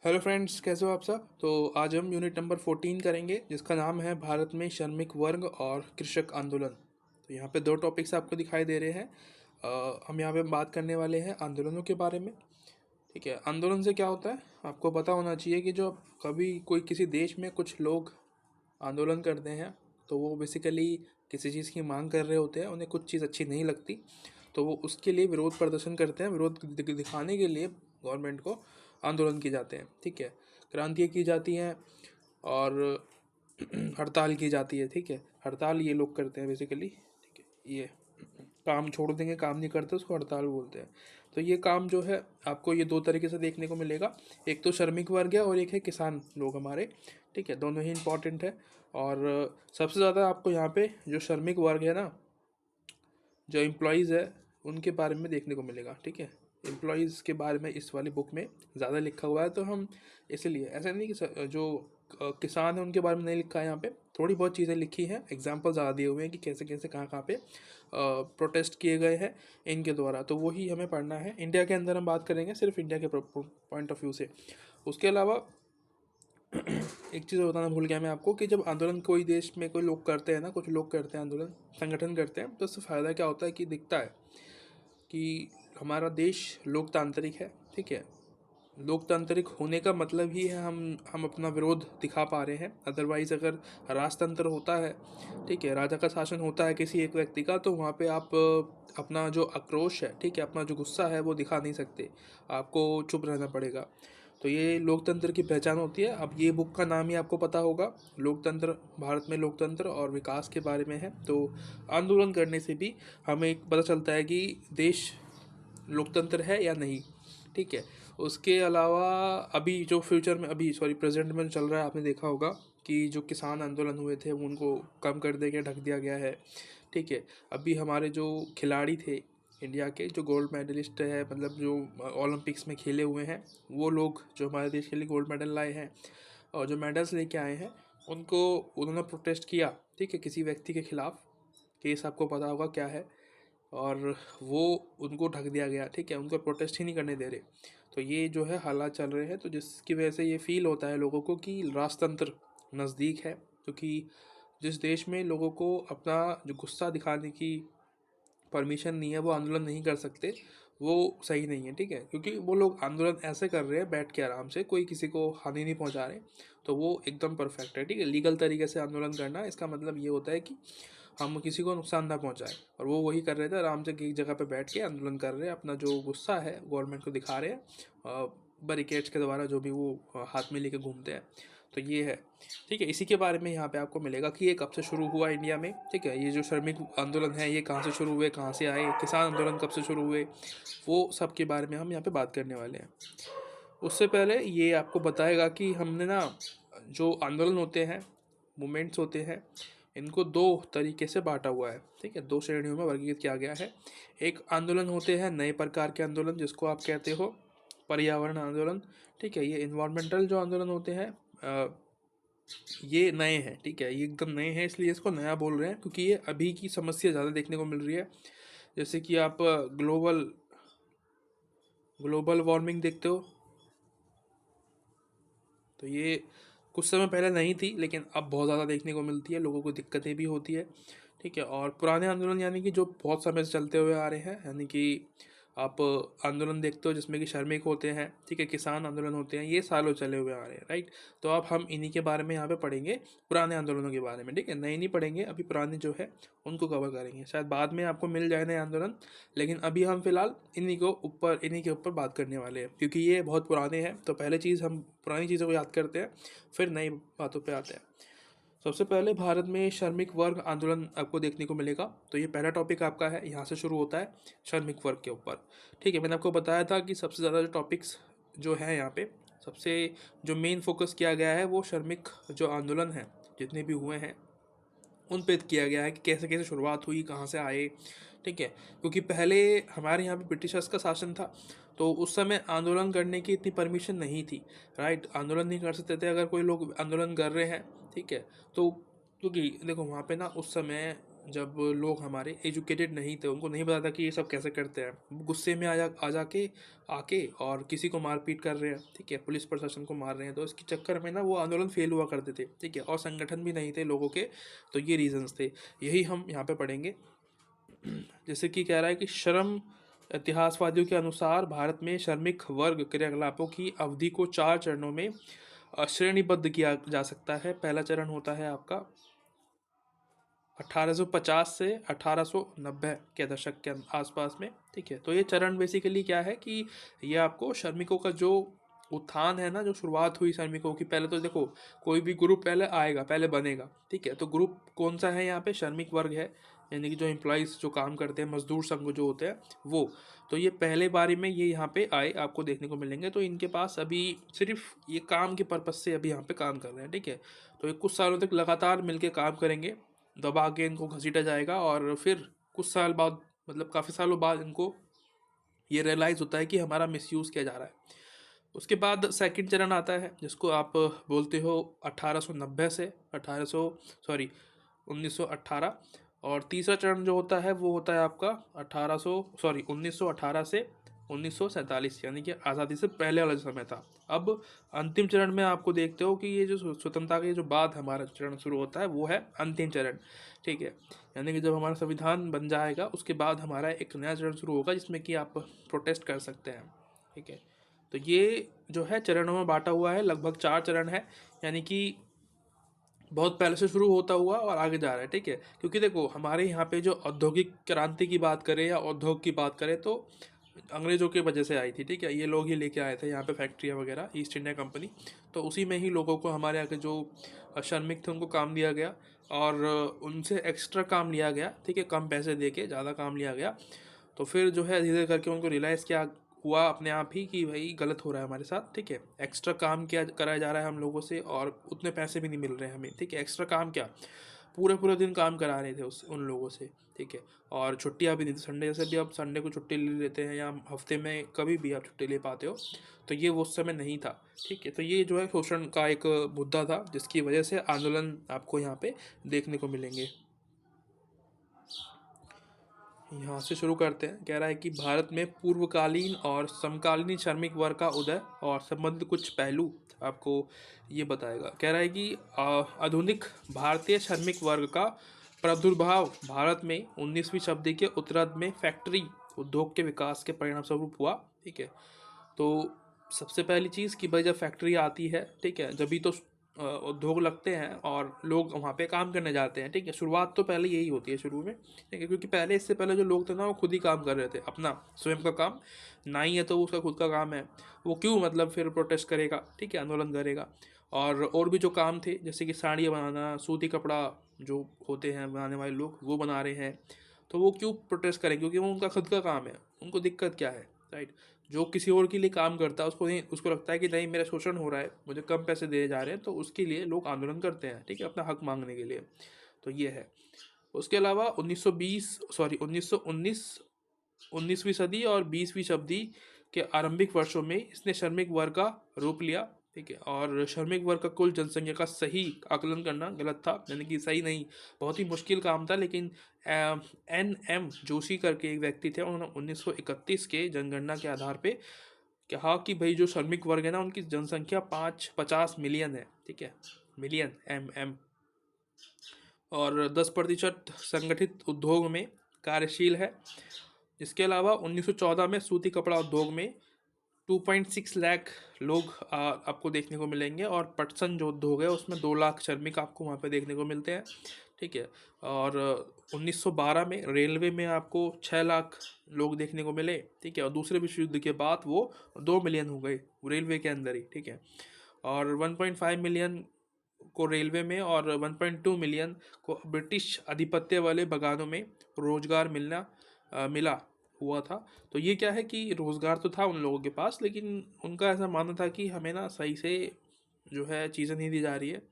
Hello friends, कैसे हो आप सब। तो आज हम यूनिट नंबर 14 करेंगे जिसका नाम है भारत में श्रमिक वर्ग और कृषक आंदोलन। तो यहाँ पे दो टॉपिक्स आपको दिखाई दे रहे हैं। हम यहाँ पे बात करने वाले हैं आंदोलनों के बारे में। ठीक है, आंदोलन से क्या होता है आपको पता होना चाहिए कि जो कभी कोई किसी देश में कुछ लोग आंदोलन करते हैं तो वो बेसिकली किसी चीज़ की मांग कर रहे होते हैं, उन्हें कुछ चीज़ अच्छी नहीं लगती तो वो उसके लिए विरोध प्रदर्शन करते हैं। विरोध दिखाने के लिए गवर्नमेंट को आंदोलन किए जाते हैं। ठीक है, क्रांतियाँ की जाती हैं और हड़ताल की जाती है। ठीक है, हड़ताल ये लोग करते हैं बेसिकली। ठीक है, ये काम छोड़ देंगे, काम नहीं करते उसको हड़ताल बोलते हैं। तो ये काम जो है आपको ये दो तरीके से देखने को मिलेगा। एक तो श्रमिक वर्ग है और एक है किसान लोग हमारे। ठीक है, दोनों ही इम्पॉर्टेंट है। और सबसे ज़्यादा आपको यहाँ पे जो श्रमिक वर्ग है ना, जो एम्प्लॉयज़ है उनके बारे में देखने को मिलेगा। ठीक है, एम्प्लॉयज़ के बारे में इस वाली बुक में ज़्यादा लिखा हुआ है। तो हम इसलिए ऐसा नहीं कि जो किसान है उनके बारे में नहीं लिखा है, यहाँ पे थोड़ी बहुत चीज़ें लिखी हैं, एग्जाम्पल ज़्यादा दिए हुए हैं कि कैसे कैसे कहाँ कहाँ पे प्रोटेस्ट किए गए हैं इनके द्वारा। तो वही हमें पढ़ना है। इंडिया के अंदर हम बात करेंगे सिर्फ इंडिया के पॉइंट ऑफ व्यू से। उसके अलावा एक चीज़ बताना भूल गया मैं आपको कि जब आंदोलन कोई देश में कोई लोग करते हैं ना, कुछ लोग करते हैं आंदोलन, संगठन करते हैं, तो इससे फ़ायदा क्या होता है कि दिखता है कि हमारा देश लोकतांत्रिक है। ठीक है, लोकतांत्रिक होने का मतलब ही है हम अपना विरोध दिखा पा रहे हैं। अदरवाइज़ अगर राजतंत्र होता है, ठीक है, राजा का शासन होता है किसी एक व्यक्ति का, तो वहाँ पे आप अपना जो आक्रोश है, ठीक है, अपना जो गुस्सा है वो दिखा नहीं सकते, आपको चुप रहना पड़ेगा। तो ये लोकतंत्र की पहचान होती है। अब ये बुक का नाम ही आपको पता होगा, लोकतंत्र, भारत में लोकतंत्र और विकास के बारे में है। तो आंदोलन करने से भी हमें पता चलता है कि देश लोकतंत्र है या नहीं। ठीक है, उसके अलावा अभी जो फ्यूचर में, अभी सॉरी प्रेजेंट में चल रहा है, आपने देखा होगा कि जो किसान आंदोलन हुए थे उनको कम कर दे के ढक दिया गया है। ठीक है, अभी हमारे जो खिलाड़ी थे इंडिया के, जो गोल्ड मेडलिस्ट है, मतलब जो ओलंपिक्स में खेले हुए हैं, वो लोग जो हमारे देश के लिए गोल्ड मेडल लाए हैं और जो मेडल्स लेके आए हैं, उनको उन्होंने प्रोटेस्ट किया। ठीक है, किसी व्यक्ति के खिलाफ, केस आपको पता होगा क्या है, और वो उनको ढक दिया गया। ठीक है, उनको प्रोटेस्ट ही नहीं करने दे रहे। तो ये जो है हालात चल रहे हैं, तो जिसकी वजह से ये फील होता है लोगों को कि राजतंत्र नज़दीक है। क्योंकि जिस देश में लोगों को अपना जो गुस्सा दिखाने की परमिशन नहीं है, वो आंदोलन नहीं कर सकते, वो सही नहीं है। ठीक है, क्योंकि वो लोग आंदोलन ऐसे कर रहे हैं बैठ के आराम से, कोई किसी को हानि नहीं पहुंचा रहे, तो वो एकदम परफेक्ट है। ठीक है, लीगल तरीके से आंदोलन करना, इसका मतलब ये होता है कि हम किसी को नुकसान ना पहुंचाए। और वो वही कर रहे थे, आराम से एक जगह पे बैठ के आंदोलन कर रहे हैं, अपना जो गुस्सा है गवर्नमेंट को दिखा रहे हैं बैरिकेड्स के द्वारा, जो भी वो हाथ में लेके घूमते हैं। तो ये है। ठीक है, इसी के बारे में यहाँ पे आपको मिलेगा कि ये कब से शुरू हुआ इंडिया में। ठीक है, ये जो श्रमिक आंदोलन है ये कहाँ से शुरू हुए, कहाँ से आए, किसान आंदोलन कब से शुरू हुए, वो सब के बारे में हम यहाँ पे बात करने वाले हैं। उससे पहले ये आपको बताएगा कि हमने ना, जो आंदोलन होते हैं, मूवमेंट्स होते हैं, इनको दो तरीके से बांटा हुआ है। ठीक है, दो श्रेणियों में वर्गीकृत किया गया है। एक आंदोलन होते हैं नए प्रकार के आंदोलन, जिसको आप कहते हो पर्यावरण आंदोलन। ठीक है, ये इन्वायरमेंटल जो आंदोलन होते हैं, ये नए हैं। ठीक है, ये एकदम नए हैं, इसलिए इसको नया बोल रहे हैं, क्योंकि ये अभी की समस्या ज़्यादा देखने को मिल रही है। जैसे कि आप ग्लोबल ग्लोबल वार्मिंग देखते हो, तो ये कुछ समय पहले नहीं थी, लेकिन अब बहुत ज़्यादा देखने को मिलती है, लोगों को दिक्कतें भी होती है। ठीक है, और पुराने आंदोलन यानी कि जो बहुत समय से चलते हुए आ रहे हैं, यानी कि आप आंदोलन देखते हो जिसमें कि श्रमिक होते हैं, ठीक है, किसान आंदोलन होते हैं, ये सालों चले हुए आ रहे हैं। राइट, तो अब हम इन्हीं के बारे में यहाँ पे पढ़ेंगे, पुराने आंदोलनों के बारे में। ठीक है, नए नहीं पढ़ेंगे, अभी पुराने जो है उनको कवर करेंगे। शायद बाद में आपको मिल जाए नए आंदोलन, लेकिन अभी हम फिलहाल इन्हीं के ऊपर बात करने वाले हैं, क्योंकि ये बहुत पुराने हैं। तो पहले चीज़ हम पुरानी चीज़ों को याद करते हैं, फिर नई बातों पर आते हैं। सबसे पहले भारत में श्रमिक वर्ग आंदोलन आपको देखने को मिलेगा। तो ये पहला टॉपिक आपका है, यहाँ से शुरू होता है श्रमिक वर्ग के ऊपर। ठीक है, मैंने आपको बताया था कि सबसे ज़्यादा जो टॉपिक्स जो है यहाँ पे, सबसे जो मेन फोकस किया गया है वो श्रमिक जो आंदोलन है जितने भी हुए हैं उन पे किया गया है कि कैसे कैसे शुरुआत हुई, कहाँ से आए। ठीक है, क्योंकि पहले हमारे यहाँ पे ब्रिटिशर्स का शासन था, तो उस समय आंदोलन करने की इतनी परमिशन नहीं थी। राइट, आंदोलन नहीं कर सकते थे अगर कोई लोग आंदोलन कर रहे हैं। ठीक है, तो क्योंकि देखो वहाँ पे ना उस समय जब लोग हमारे एजुकेटेड नहीं थे, उनको नहीं पता था कि ये सब कैसे करते हैं, वो गुस्से में आ जाके आके और किसी को मारपीट कर रहे हैं, ठीक है, पुलिस प्रशासन को मार रहे हैं, तो इसके चक्कर में ना वो आंदोलन फेल हुआ करते थे, ठीक है, और संगठन भी नहीं थे लोगों के। तो ये रीजंस थे, यही हम यहाँ पे पढ़ेंगे। जैसे कि कह रहा है कि श्रम इतिहासवादियों के अनुसार भारत में श्रमिक वर्ग क्रियाकलापों की अवधि को 4 चरणों में श्रेणीबद्ध किया जा सकता है। पहला चरण होता है आपका 1850 से 1890 के दशक के आसपास में, ठीक है। तो ये चरण बेसिकली क्या है कि ये आपको श्रमिकों का जो उत्थान है ना, जो शुरुआत हुई श्रमिकों की, पहले तो देखो कोई भी ग्रुप पहले आएगा, पहले बनेगा, ठीक है। तो ग्रुप कौन सा है यहाँ पे? श्रमिक वर्ग है, यानी कि जो एम्प्लॉयज़ जो काम करते हैं, मजदूर संघ जो होते हैं वो। तो ये पहले बारी में ये यहाँ पे आए, आपको देखने को मिलेंगे। तो इनके पास अभी सिर्फ ये काम के पर्पज़ से अभी यहाँ पे काम कर रहे हैं, ठीक है। तो ये कुछ सालों तक लगातार मिलके काम करेंगे, दबा के इनको घसीटा जाएगा, और फिर कुछ साल बाद, मतलब काफ़ी सालों बाद, इनको ये रियलाइज़ होता है कि हमारा मिसयूज़ किया जा रहा है। उसके बाद सेकंड चरण आता है, जिसको आप बोलते हो 1890 से 1800 सॉरी 1918। और तीसरा चरण जो होता है वो होता है आपका 1918 से 1947, यानी कि आज़ादी से पहले वाला जो समय था। अब अंतिम चरण में आपको देखते हो कि ये जो स्वतंत्रता के जो बाद हमारा चरण शुरू होता है वो है अंतिम चरण, ठीक है। यानी कि जब हमारा संविधान बन जाएगा उसके बाद हमारा एक नया चरण शुरू होगा, जिसमें कि आप प्रोटेस्ट कर सकते हैं, ठीक है। तो ये जो है चरणों में बांटा हुआ है, लगभग 4 चरण है, यानी कि बहुत पहले से शुरू होता हुआ और आगे जा रहा है, ठीक है। क्योंकि देखो हमारे यहाँ पे जो औद्योगिक क्रांति की बात करें या उद्योग की बात करें, तो अंग्रेज़ों की वजह से आई थी, ठीक है। ये लोग ही लेके आए थे यहाँ पे फैक्ट्रियाँ वगैरह, ईस्ट इंडिया कंपनी। तो उसी में ही लोगों को, हमारे यहाँ के जो श्रमिक थे उनको काम दिया गया, और उनसे एक्स्ट्रा काम लिया गया, ठीक है, कम पैसे दे के ज़्यादा काम लिया गया। तो फिर जो है धीरे धीरे करके उनको रियलाइज़ किया हुआ अपने आप ही कि भाई गलत हो रहा है हमारे साथ, ठीक है। एक्स्ट्रा काम किया कराया जा रहा है हम लोगों से, और उतने पैसे भी नहीं मिल रहे हैं हमें, ठीक है। एक्स्ट्रा काम क्या, पूरे पूरे दिन काम करा रहे थे उन लोगों से, ठीक है। और छुट्टियाँ भी नहीं थी, संडे जैसे भी आप संडे को छुट्टी ले लेते हैं, या हफ्ते में कभी भी आप छुट्टी ले पाते हो, तो ये वो उस समय नहीं था, ठीक है। तो ये जो है शोषण का एक मुद्दा था, जिसकी वजह से आंदोलन आपको यहाँ पे देखने को मिलेंगे। यहाँ से शुरू करते हैं। कह रहा है कि भारत में पूर्वकालीन और समकालीन श्रमिक वर्ग का उदय और संबंधित कुछ पहलू आपको ये बताएगा। कह रहा है कि आधुनिक भारतीय श्रमिक वर्ग का प्रादुर्भाव भारत में 19वीं शताब्दी के उत्तरार्ध में फैक्ट्री उद्योग के विकास के परिणाम स्वरूप हुआ, ठीक है। तो सबसे पहली चीज़ कि भाई जब फैक्ट्री आती है, ठीक है, जब भी तो उद्योग लगते हैं और लोग वहाँ पे काम करने जाते हैं, ठीक है। शुरुआत तो पहले यही होती है शुरू में, ठीक है, क्योंकि पहले, इससे पहले जो लोग थे ना, वो खुद ही काम कर रहे थे, अपना स्वयं का काम नाई है तो उसका खुद का काम है, वो क्यों मतलब फिर प्रोटेस्ट करेगा, ठीक है, आंदोलन करेगा। और भी जो काम थे, जैसे कि साड़ियाँ बनाना, सूती कपड़ा जो होते हैं बनाने वाले लोग, वो बना रहे हैं, तो वो क्यों प्रोटेस्ट करें? क्योंकि वो उनका खुद का काम है, उनको दिक्कत क्या है, राइट। जो किसी और के लिए काम करता है उसको नहीं, उसको लगता है कि नहीं मेरा शोषण हो रहा है, मुझे कम पैसे दिए जा रहे हैं, तो उसके लिए लोग आंदोलन करते हैं, ठीक है, अपना हक मांगने के लिए। तो ये है। उसके अलावा 19वीं सदी और 20वीं शताब्दी के आरंभिक वर्षों में इसने श्रमिक वर्ग का रूप लिया, ठीक है। और श्रमिक वर्ग का कुल जनसंख्या का सही आकलन करना गलत था, यानी कि सही नहीं, बहुत ही मुश्किल काम था। लेकिन NM जोशी करके एक व्यक्ति थे, उन्होंने 1931 के जनगणना के आधार पे कहा कि भाई जो श्रमिक वर्ग है ना, उनकी जनसंख्या 50 मिलियन है, ठीक है, मिलियन MM। और 10% संगठित उद्योग में कार्यशील है। इसके अलावा 1914 में सूती कपड़ा उद्योग में 2.6 लाख लोग आपको देखने को मिलेंगे, और पटसन जो उद्योग है उसमें 2 लाख श्रमिक आपको वहाँ पे देखने को मिलते हैं, ठीक है। और 1912 में रेलवे में आपको 6 लाख लोग देखने को मिले, ठीक है। और दूसरे विश्व युद्ध के बाद वो 2 मिलियन हो गए रेलवे के अंदर ही, ठीक है। और 1.5 मिलियन को रेलवे में, और 1.2 मिलियन को ब्रिटिश आधिपत्य वाले बगानों में रोजगार मिला हुआ था। तो ये क्या है कि रोज़गार तो था उन लोगों के पास, लेकिन उनका ऐसा मानना था कि हमें ना सही से जो है चीज़ें नहीं दी जा रही है,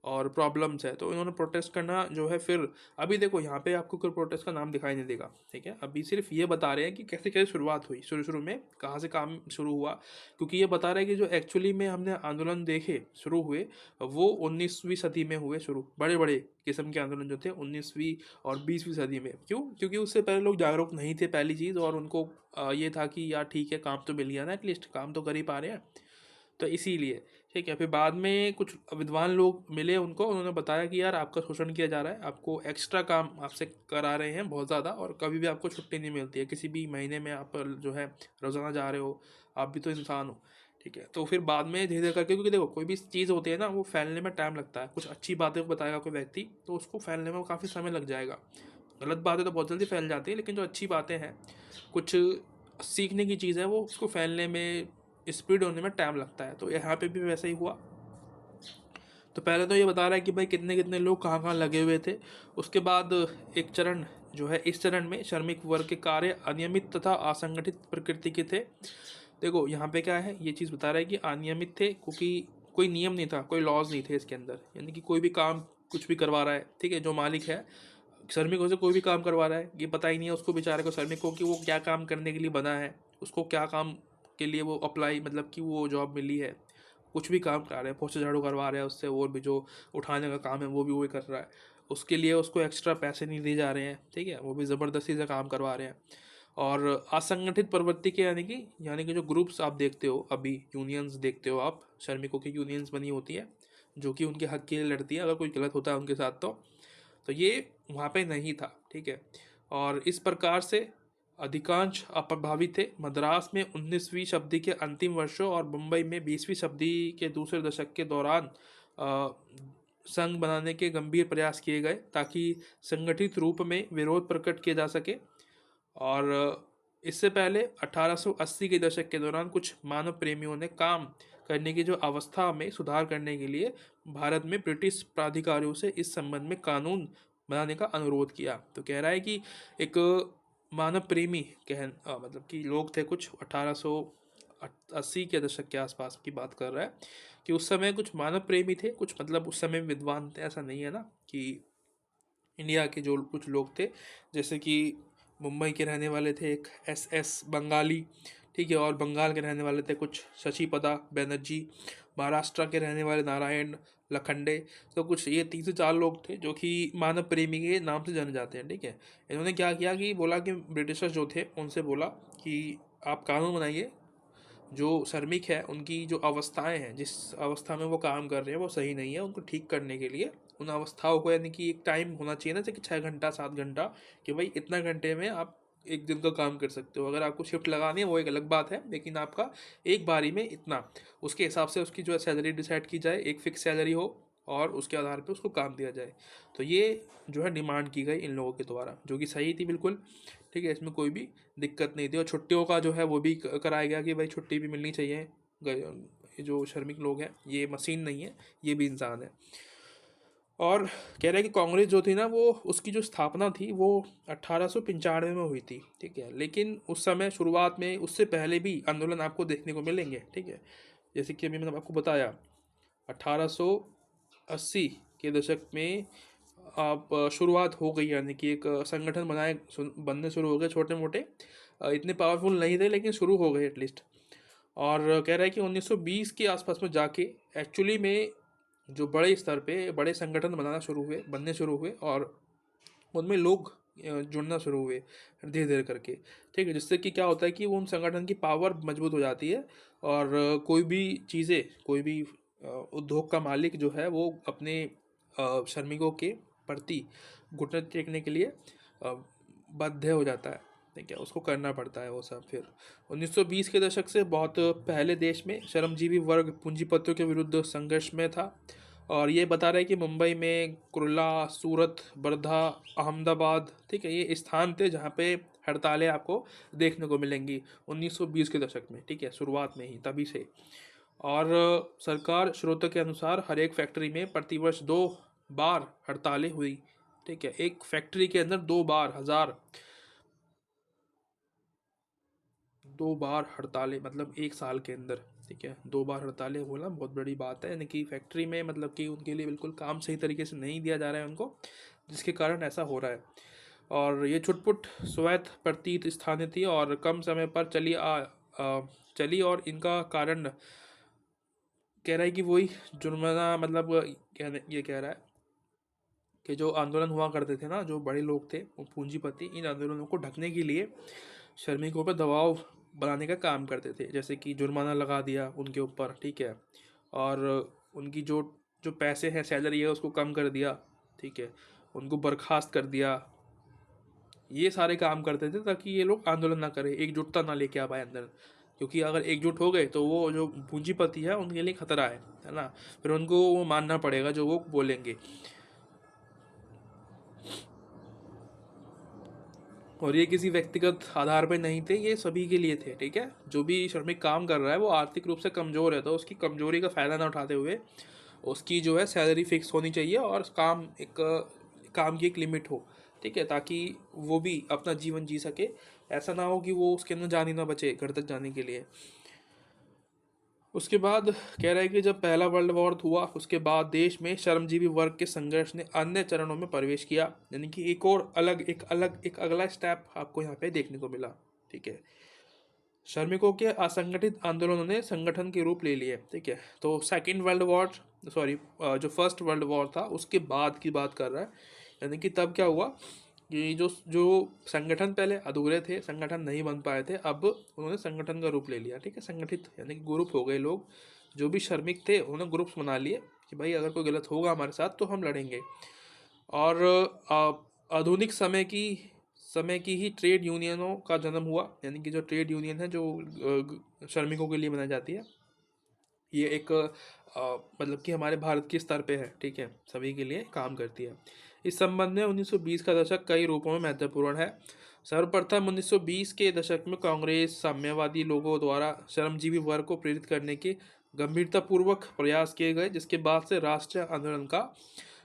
और प्रॉब्लम्स है, तो इन्होंने प्रोटेस्ट करना जो है फिर अभी देखो यहाँ पे आपको कोई प्रोटेस्ट का नाम दिखाई नहीं देगा, ठीक है। अभी सिर्फ ये बता रहे हैं कि कैसे कैसे शुरुआत हुई, शुरू शुरू में कहाँ से काम शुरू हुआ, क्योंकि ये बता रहे हैं कि जो एक्चुअली में हमने आंदोलन देखे शुरू हुए वो 19वीं सदी में हुए शुरू, बड़े बड़े किस्म के आंदोलन जो थे 19वीं और 20वीं सदी में। क्यों? क्योंकि उससे पहले लोग जागरूक नहीं थे पहली चीज़, और उनको ये था कि यार ठीक है काम तो मिल गया ना, एटलीस्ट काम तो कर ही पा रहे हैं, तो इसीलिए, ठीक है। फिर बाद में कुछ विद्वान लोग मिले उनको, उन्होंने बताया कि यार आपका शोषण किया जा रहा है, आपको एक्स्ट्रा काम आपसे करा रहे हैं बहुत ज़्यादा, और कभी भी आपको छुट्टी नहीं मिलती है, किसी भी महीने में आप जो है रोज़ाना जा रहे हो, आप भी तो इंसान हो, ठीक है। तो फिर बाद में धीरे धीरे करके, क्योंकि देखो कोई भी चीज़ होती है ना वो फैलने में टाइम लगता है, कुछ अच्छी बातें बताएगा कोई व्यक्ति तो उसको फैलने में काफ़ी समय लग जाएगा, गलत बातें तो बहुत जल्दी फैल जाती है, लेकिन जो अच्छी बातें हैं, कुछ सीखने की चीज़ है, वो उसको फैलने में, स्प्रेड होने में टाइम लगता है। तो यहाँ पे भी वैसा ही हुआ। तो पहले तो ये बता रहा है कि भाई कितने कितने लोग कहाँ कहाँ लगे हुए थे। उसके बाद एक चरण जो है, इस चरण में श्रमिक वर्ग के कार्य अनियमित तथा असंगठित प्रकृति के थे। देखो यहाँ पे क्या है, ये चीज़ बता रहा है कि अनियमित थे क्योंकि कोई नियम नहीं था, कोई लॉज नहीं थे इसके अंदर, यानी कि कोई भी काम कुछ भी करवा रहा है, ठीक है। जो मालिक है श्रमिकों से कोई भी काम करवा रहा है, ये पता ही नहीं है उसको बेचारे को, श्रमिक को, कि वो क्या काम करने के लिए बना है, उसको क्या काम के लिए वो अप्लाई, मतलब कि वो जॉब मिली है। कुछ भी काम करा रहे हैं, पोछा झाड़ू करवा रहे हैं उससे, और भी जो उठाने का काम है वो भी वही कर रहा है, उसके लिए उसको एक्स्ट्रा पैसे नहीं दिए जा रहे हैं, ठीक है, वो भी ज़बरदस्ती से काम करवा रहे हैं। और असंगठित प्रवृत्ति के यानी कि जो ग्रुप्स आप देखते हो अभी, यूनियंस देखते हो आप, श्रमिकों की यूनियंस बनी होती है जो कि उनके हक के लिए लड़ती है, अगर कोई गलत होता है उनके साथ तो ये वहाँ पे नहीं था, ठीक है। और इस प्रकार से अधिकांश अप्रभावित थे। मद्रास में 19वीं शताब्दी के अंतिम वर्षों और मुंबई में 20वीं शताब्दी के दूसरे दशक के दौरान संघ बनाने के गंभीर प्रयास किए गए ताकि संगठित रूप में विरोध प्रकट किया जा सके। और इससे पहले 1880 के दशक के दौरान कुछ मानव प्रेमियों ने काम करने की जो अवस्था में सुधार करने के लिए भारत में ब्रिटिश प्राधिकारियों से इस संबंध में कानून बनाने का अनुरोध किया। तो कह रहा है कि एक मानव प्रेमी मतलब कि लोग थे कुछ, 1880 के दशक के आसपास की बात कर रहा है, कि उस समय कुछ मानव प्रेमी थे कुछ, मतलब उस समय विद्वान थे, ऐसा नहीं है ना कि इंडिया के जो कुछ लोग थे, जैसे कि मुंबई के रहने वाले थे एक एस बंगाली, ठीक है, और बंगाल के रहने वाले थे कुछ शशिपदा बनर्जी, महाराष्ट्र के रहने वाले नारायण लखंडे। तो कुछ ये 3 से 4 लोग थे जो कि मानव प्रेमी के नाम से जाने जाते हैं, ठीक है। इन्होंने क्या किया कि बोला कि ब्रिटिशर्स जो थे उनसे बोला कि आप कानून बनाइए, जो श्रमिक है उनकी जो अवस्थाएं हैं, जिस अवस्था में वो काम कर रहे हैं वो सही नहीं है, उनको ठीक करने के लिए उन अवस्थाओं को, यानी कि एक टाइम होना चाहिए ना, जैसे कि 6 घंटा 7 घंटा, कि भाई इतना घंटे में आप एक दिन का काम कर सकते हो। अगर आपको शिफ्ट लगानी है वो एक अलग बात है, लेकिन आपका एक बारी में इतना, उसके हिसाब से उसकी जो है सैलरी डिसाइड की जाए, एक फिक्स सैलरी हो, और उसके आधार पर उसको काम दिया जाए। तो ये जो है डिमांड की गई इन लोगों के द्वारा, जो कि सही थी बिल्कुल, ठीक है, इसमें कोई भी दिक्कत नहीं थी। और छुट्टियों का जो है वो भी कराया गया कि भाई छुट्टी भी मिलनी चाहिए। ये जो श्रमिक लोग हैं ये मशीन नहीं है, ये भी इंसान है। और कह रहे हैं कि कांग्रेस जो थी ना, वो उसकी जो स्थापना थी वो 1895 में हुई थी, ठीक है। लेकिन उस समय शुरुआत में, उससे पहले भी आंदोलन आपको देखने को मिलेंगे, ठीक है। जैसे कि अभी मैंने आपको बताया 1880 के दशक में आप शुरुआत हो गई, यानी कि एक संगठन बनने शुरू हो गए छोटे मोटे, इतने पावरफुल नहीं थे लेकिन शुरू हो गए एटलीस्ट। और कह रहा है कि 1920 के आसपास में जाके एक्चुअली में जो बड़े स्तर पे बड़े संगठन बनने शुरू हुए, और उनमें लोग जुड़ना शुरू हुए धीरे धीरे करके, ठीक है। जिससे कि क्या होता है कि वो उन संगठन की पावर मजबूत हो जाती है, और कोई भी चीज़ें, कोई भी उद्योग का मालिक जो है वो अपने श्रमिकों के प्रति घुटने टेकने के लिए बाध्य हो जाता है, ठीक है, उसको करना पड़ता है वो सब। फिर 1920 के दशक से बहुत पहले देश में श्रमजीवी वर्ग पूंजीपतियों के विरुद्ध संघर्ष में था। और ये बता रहे हैं कि मुंबई में कुर्ला, सूरत, वर्धा, अहमदाबाद, ठीक है, ये स्थान थे जहाँ पे हड़तालें आपको देखने को मिलेंगी 1920 के दशक में, ठीक है, शुरुआत में ही तभी से। और सरकार स्रोतों के अनुसार हर एक फैक्ट्री में प्रतिवर्ष 2 बार हड़तालें हुई, ठीक है। एक फैक्ट्री के अंदर 2 बार, 2 बार हड़तालें, मतलब 1 साल के अंदर, ठीक है, 2 बार हड़तालें बोला बहुत बड़ी बात है। यानी कि फैक्ट्री में मतलब कि उनके लिए बिल्कुल काम सही तरीके से नहीं दिया जा रहा है उनको, जिसके कारण ऐसा हो रहा है। और ये छुटपुट स्वायत्त प्रतीत स्थानीय थी और कम समय पर चली, और इनका कारण कह रहा है कि वही जुर्माना, मतलब ये कह रहा है कि जो आंदोलन हुआ करते थे ना, जो बड़े लोग थे वो पूंजीपति, इन आंदोलनों को ढकने के लिए श्रमिकों पर दबाव बनाने का काम करते थे, जैसे कि जुर्माना लगा दिया उनके ऊपर, ठीक है, और उनकी जो जो पैसे हैं, सैलरी है, उसको कम कर दिया, ठीक है, उनको बर्खास्त कर दिया। ये सारे काम करते थे ताकि ये लोग आंदोलन ना करें, एकजुटता ना लेके आ पाए अंदर, क्योंकि अगर एकजुट हो गए तो वो जो पूंजीपति है उनके लिए खतरा है ना, फिर उनको वो मानना पड़ेगा जो वो बोलेंगे। और ये किसी व्यक्तिगत आधार पे नहीं थे, ये सभी के लिए थे, ठीक है। जो भी श्रमिक काम कर रहा है वो आर्थिक रूप से कमज़ोर है, तो उसकी कमज़ोरी का फ़ायदा ना उठाते हुए उसकी जो है सैलरी फिक्स होनी चाहिए, और काम की एक लिमिट हो, ठीक है, ताकि वो भी अपना जीवन जी सके। ऐसा ना हो कि वो उसके अंदर जान ही ना बचे घर तक जाने के लिए। उसके बाद कह रहा है कि जब पहला वर्ल्ड वॉर हुआ उसके बाद देश में श्रमजीवी वर्ग के संघर्ष ने अन्य चरणों में प्रवेश किया, यानी कि एक अगला स्टेप आपको यहाँ पे देखने को मिला, ठीक है। श्रमिकों के असंगठित आंदोलनों ने संगठन के रूप ले लिए, ठीक है। तो सेकेंड वर्ल्ड वॉर, सॉरी, जो फर्स्ट वर्ल्ड वॉर था उसके बाद की बात कर रहा है, यानी कि तब क्या हुआ कि जो जो संगठन पहले अधूरे थे, संगठन नहीं बन पाए थे, अब उन्होंने संगठन का रूप ले लिया, ठीक है, संगठित यानी कि ग्रुप हो गए लोग। जो भी श्रमिक थे उन्होंने ग्रुप्स बना लिए कि भाई अगर कोई गलत होगा हमारे साथ तो हम लड़ेंगे। और आधुनिक समय की ही ट्रेड यूनियनों का जन्म हुआ, यानी कि जो ट्रेड यूनियन है जो श्रमिकों के लिए बनाई जाती है, ये एक मतलब कि हमारे भारत के स्तर पे है, ठीक है, सभी के लिए काम करती है। इस संबंध में 1920 का दशक कई रूपों में महत्वपूर्ण है। सर्वप्रथम 1920 के दशक में कांग्रेस साम्यवादी लोगों द्वारा श्रमजीवी वर्ग को प्रेरित करने के गंभीरतापूर्वक प्रयास किए गए, जिसके बाद से राष्ट्रीय आंदोलन का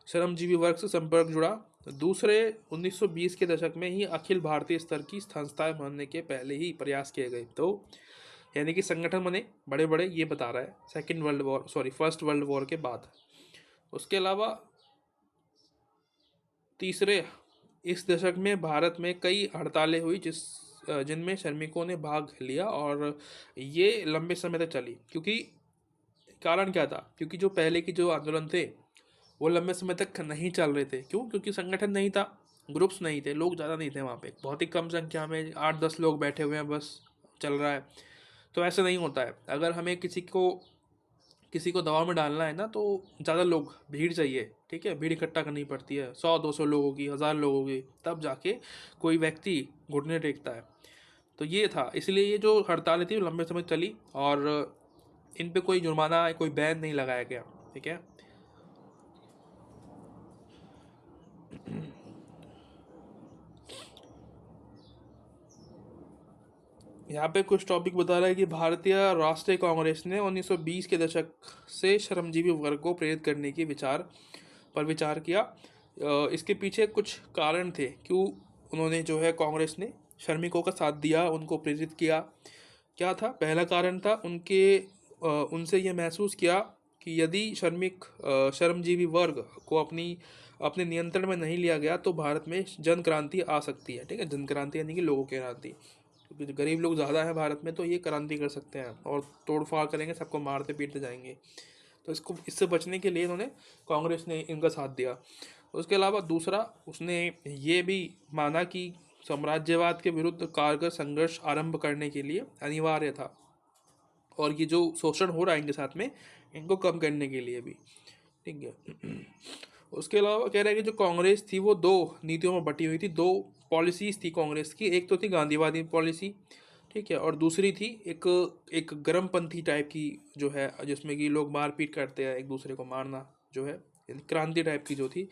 श्रमजीवी वर्ग से संपर्क जुड़ा। दूसरे 1920 के दशक में ही अखिल भारतीय स्तर की संस्थाएं बनने के पहले ही प्रयास किए गए, तो यानी कि संगठन बने बड़े बड़े, ये बता रहा है फर्स्ट वर्ल्ड वॉर के बाद। उसके अलावा तीसरे इस दशक में भारत में कई हड़तालें हुई जिनमें श्रमिकों ने भाग लिया, और ये लंबे समय तक चली। क्योंकि कारण क्या था, क्योंकि जो पहले की जो आंदोलन थे वो लंबे समय तक नहीं चल रहे थे। क्यों? क्योंकि संगठन नहीं था, ग्रुप्स नहीं थे, लोग ज़्यादा नहीं थे वहाँ पे, बहुत ही कम संख्या में 8-10 लोग बैठे हुए हैं, बस चल रहा है। तो ऐसा नहीं होता है। अगर हमें किसी को दबाव में डालना है ना, तो ज़्यादा लोग, भीड़ चाहिए, ठीक है, भीड़ इकट्ठा करनी पड़ती है, 100-200 लोगों की, 1000 लोगों की, तब जाके कोई व्यक्ति घुटने टेकता है। तो ये था, इसलिए ये जो हड़तालें थी लंबे समय चली, और इन पे कोई जुर्माना, कोई बैन नहीं लगाया गया, ठीक है। यहाँ पे कुछ टॉपिक बता रहा है कि भारतीय राष्ट्रीय कांग्रेस ने 1920 के दशक से श्रमजीवी वर्ग को प्रेरित करने की विचार किया। इसके पीछे कुछ कारण थे क्यों उन्होंने जो है कांग्रेस ने श्रमिकों का साथ दिया, उनको प्रेरित किया। क्या था? पहला कारण था उनसे ये महसूस किया कि यदि श्रमजीवी वर्ग को अपने नियंत्रण में नहीं लिया गया तो भारत में जन क्रांति आ सकती है, ठीक है, जन क्रांति यानी कि लोगों की क्रांति, क्योंकि गरीब लोग ज़्यादा हैं भारत में, तो ये क्रांति कर सकते हैं और तोड़ फाड़ करेंगे, सबको मारते पीटते जाएंगे। तो इससे बचने के लिए इन्होंने, कांग्रेस ने इनका साथ दिया। उसके अलावा दूसरा, उसने ये भी माना कि साम्राज्यवाद के विरुद्ध कारगर संघर्ष आरंभ करने के लिए अनिवार्य था, और ये जो शोषण हो रहा है इनके साथ में, इनको कम करने के लिए भी, ठीक है। उसके अलावा कह रहा है कि जो कांग्रेस थी वो दो नीतियों में बटी हुई थी, दो पॉलिसीज थी कांग्रेस की। एक तो थी गांधीवादी पॉलिसी, ठीक है, और दूसरी थी एक एक गर्मपंथी टाइप की जो है, जिसमें कि लोग मारपीट करते हैं, एक दूसरे को मारना जो है, यानी क्रांति टाइप की जो थी।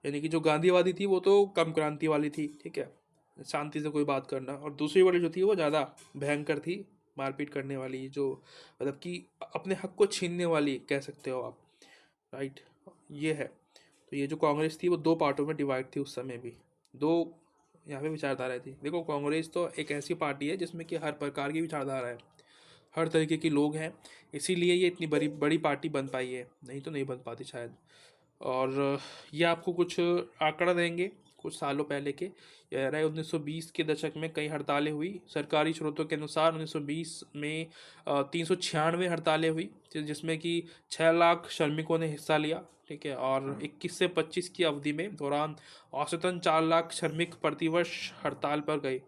यानी कि जो गांधीवादी थी वो तो कम क्रांति वाली थी, ठीक है, शांति से कोई बात करना, और दूसरी वाली जो थी वो ज़्यादा भयंकर थी, मारपीट करने वाली, जो मतलब कि अपने हक को छीनने वाली कह सकते हो आप, राइट। ये है। तो ये जो कांग्रेस थी वो दो पार्टों में डिवाइड थी उस समय भी, दो यहाँ पे विचारधारा थी। देखो कांग्रेस तो एक ऐसी पार्टी है जिसमें कि हर प्रकार की विचारधारा है, हर तरीके के लोग हैं, इसीलिए ये इतनी बड़ी बड़ी पार्टी बन पाई है, नहीं तो नहीं बन पाती शायद। और ये आपको कुछ आंकड़ा देंगे कुछ सालों पहले के। यह रहा 1920 के दशक में कई हड़तालें हुई। सरकारी स्रोतों के अनुसार 1920 में 396 हड़तालें हुई, जिसमें कि 6 लाख श्रमिकों ने हिस्सा लिया। ठीक है, और 21 से 25 की अवधि में दौरान औसतन 4 लाख श्रमिक प्रतिवर्ष हड़ताल पर गए।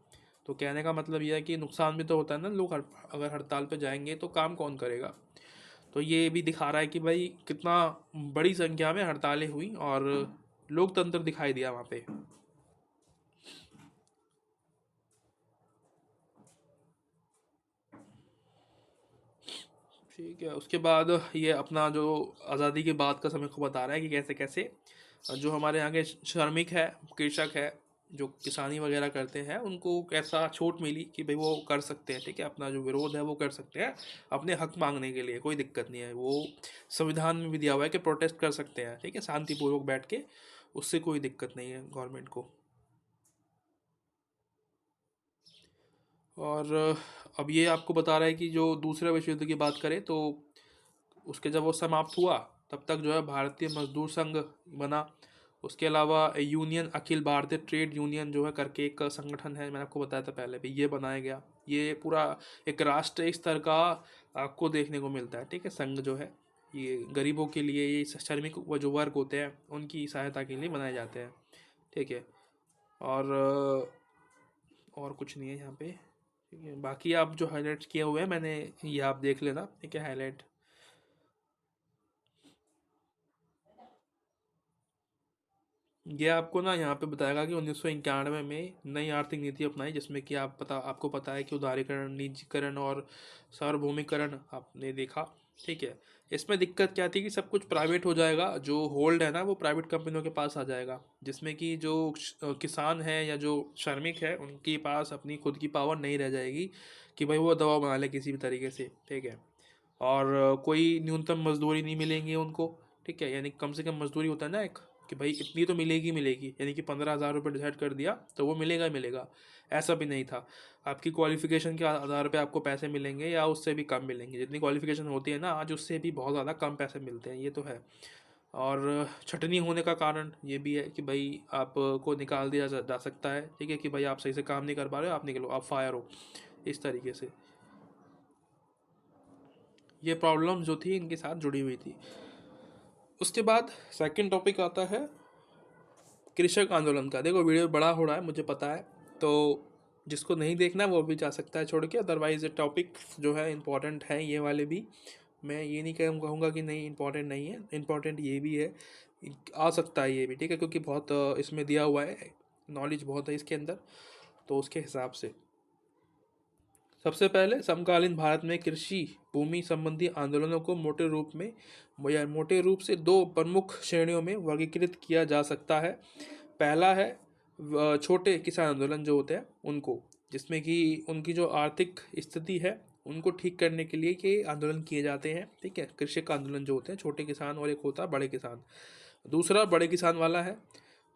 तो कहने का मतलब यह है कि नुकसान भी तो होता है ना, लोग अगर हड़ताल पर जाएंगे तो काम कौन करेगा। तो ये भी दिखा रहा है कि भाई कितना बड़ी संख्या में हड़तालें हुई और लोकतंत्र दिखाई दिया वहाँ पे। ठीक है, उसके बाद ये अपना जो आज़ादी के बाद का समय को बता रहा है कि कैसे कैसे जो हमारे यहाँ के श्रमिक है, कृषक है, जो किसानी वगैरह करते हैं, उनको कैसा छूट मिली कि भाई वो कर सकते हैं। ठीक है, अपना जो विरोध है वो कर सकते हैं, अपने हक मांगने के लिए कोई दिक्कत नहीं है। वो संविधान में भी दिया हुआ है कि प्रोटेस्ट कर सकते हैं, ठीक है, शांतिपूर्वक बैठ के, उससे कोई दिक्कत नहीं है गवर्नमेंट को। और अब ये आपको बता रहा है कि जो दूसरे विश्व युद्ध की बात करें तो उसके जब वो समाप्त हुआ तब तक जो है भारतीय मजदूर संघ बना। उसके अलावा union, Akhil Bharatiya trade union जो है करके एक संगठन है, मैंने आपको बताया था पहले भी, ये बनाया गया। ये पूरा एक राष्ट्रीय स्तर का आपको देखने को मिलता है। ठीक है, संघ जो है ये गरीबों के लिए, ये श्रमिक वो जो वर्ग होते हैं उनकी सहायता के लिए बनाए जाते हैं। ठीक है, और और कुछ नहीं है यहाँ पे। ठीक है, बाकी आप जो हाईलाइट किए हुए हैं मैंने, ये आप देख लेना। ठीक है, हाईलाइट ये आपको ना यहाँ पे बताएगा कि 1991 में नई आर्थिक नीति अपनाई, जिसमें कि आपको पता है कि उदारीकरण, निजीकरण और सार्वभौमिकरण आपने देखा। ठीक है, इसमें दिक्कत क्या थी कि सब कुछ प्राइवेट हो जाएगा, जो होल्ड है ना वो प्राइवेट कंपनियों के पास आ जाएगा, जिसमें कि जो किसान है या जो श्रमिक है उनके पास अपनी खुद की पावर नहीं रह जाएगी कि भाई वो दवा बना ले किसी भी तरीके से। ठीक है, और कोई न्यूनतम मजदूरी नहीं मिलेंगी उनको। ठीक है, यानी कम से कम मजदूरी होता है ना एक, कि भाई इतनी तो मिलेगी मिलेगी, यानी कि 15,000 रुपये डिसाइड कर दिया तो वो मिलेगा ही मिलेगा। ऐसा भी नहीं था, आपकी क्वालिफिकेशन के आधार पे आपको पैसे मिलेंगे या उससे भी कम मिलेंगे। जितनी क्वालिफिकेशन होती है ना आज, उससे भी बहुत ज़्यादा कम पैसे मिलते हैं, ये तो है। और छटनी होने का कारण ये भी है कि भाई आपको निकाल दिया जा सकता है। ठीक है, कि भाई आप सही से काम नहीं कर पा रहे हो, आप निकलो, आप फायर हो, इस तरीके से। ये प्रॉब्लम जो थी इनके साथ जुड़ी हुई थी। उसके बाद सेकंड टॉपिक आता है कृषक आंदोलन का। देखो वीडियो बड़ा हो रहा है मुझे पता है, तो जिसको नहीं देखना वो भी जा सकता है छोड़ के, अदरवाइज ये टॉपिक जो है इम्पोर्टेंट है ये वाले भी। मैं ये नहीं कहूँगा कि नहीं इम्पोर्टेंट नहीं है, इम्पोर्टेंट ये भी है, आ सकता है ये भी। ठीक है, क्योंकि बहुत इसमें दिया हुआ है, नॉलेज बहुत है इसके अंदर, तो उसके हिसाब से। सबसे पहले समकालीन भारत में कृषि भूमि संबंधी आंदोलनों को मोटे रूप में या मोटे रूप से दो प्रमुख श्रेणियों में वर्गीकृत किया जा सकता है। पहला है छोटे किसान आंदोलन जो होते हैं उनको, जिसमें कि उनकी जो आर्थिक स्थिति है उनको ठीक करने के लिए ये आंदोलन किए जाते हैं। ठीक है, कृषक आंदोलन जो होते हैं छोटे किसान, और एक होता है बड़े किसान। दूसरा बड़े किसान वाला है।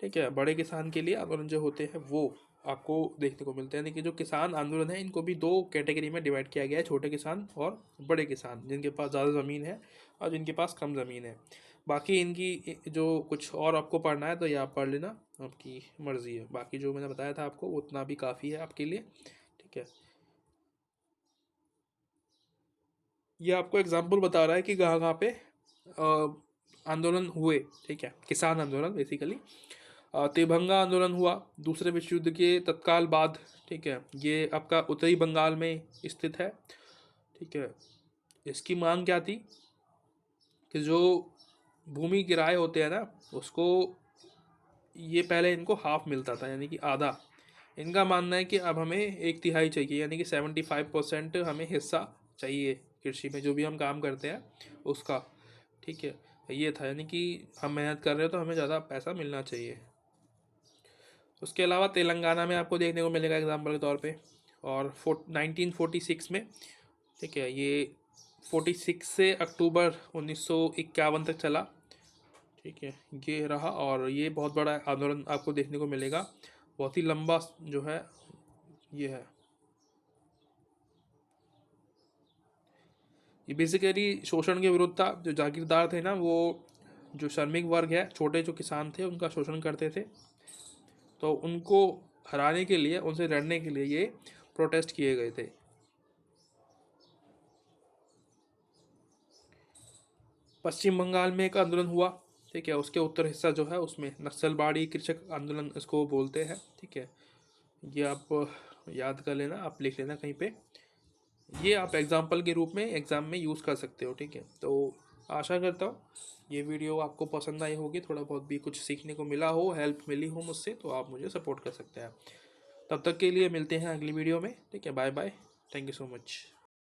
ठीक है, बड़े किसान के लिए आंदोलन जो होते हैं वो आपको देखने को मिलते हैं। यानी कि जो किसान आंदोलन है इनको भी दो कैटेगरी में डिवाइड किया गया है, छोटे किसान और बड़े किसान, जिनके पास ज़्यादा ज़मीन है और जिनके पास कम ज़मीन है। बाकी इनकी जो कुछ और आपको पढ़ना है तो ये आप पढ़ लेना, आपकी मर्ज़ी है। बाकी जो मैंने बताया था आपको उतना भी काफ़ी है आपके लिए। ठीक है, ये आपको एग्जाम्पल बता रहा है कि कहाँ कहाँ पे आंदोलन हुए। ठीक है, किसान आंदोलन बेसिकली। तेभंगा आंदोलन हुआ दूसरे विश्व युद्ध के तत्काल बाद। ठीक है, ये आपका उत्तरी बंगाल में स्थित है। ठीक है, इसकी मांग क्या थी कि जो भूमि किराए होते हैं ना उसको, ये पहले इनको हाफ मिलता था यानी कि आधा। इनका मानना है कि अब हमें 1/3 चाहिए, यानी कि 75% हमें हिस्सा चाहिए कृषि में, जो भी हम काम करते हैं उसका। ठीक है, ये था, यानी कि हम मेहनत कर रहे हो तो हमें ज़्यादा पैसा मिलना चाहिए। उसके अलावा तेलंगाना में आपको देखने को मिलेगा एग्जाम्पल के तौर पे, और 1946 में। ठीक है, ये 46 से अक्टूबर 1951 तक चला। ठीक है, ये रहा, और ये बहुत बड़ा आंदोलन आपको देखने को मिलेगा बहुत ही लंबा जो है ये है। ये बेसिकली शोषण के विरुद्ध था। जो जागीरदार थे ना, वो जो श्रमिक वर्ग है, छोटे जो किसान थे, उनका शोषण करते थे। तो उनको हराने के लिए, उनसे लड़ने के लिए ये प्रोटेस्ट किए गए थे। पश्चिम बंगाल में एक आंदोलन हुआ, ठीक है। उसके उत्तर हिस्सा जो है उसमें नक्सलवाड़ी कृषक आंदोलन इसको बोलते हैं, ठीक है। ये आप याद कर लेना, आप लिख लेना कहीं पे। ये आप एग्जाम्पल के रूप में एग्ज़ाम में यूज़ कर सकते हो, ठीक है। तो आशा करता हूँ ये वीडियो आपको पसंद आई होगी, थोड़ा बहुत भी कुछ सीखने को मिला हो, हेल्प मिली हो मुझसे, तो आप मुझे सपोर्ट कर सकते हैं। तब तक के लिए मिलते हैं अगली वीडियो में, ठीक है। Bye bye, thank you so much.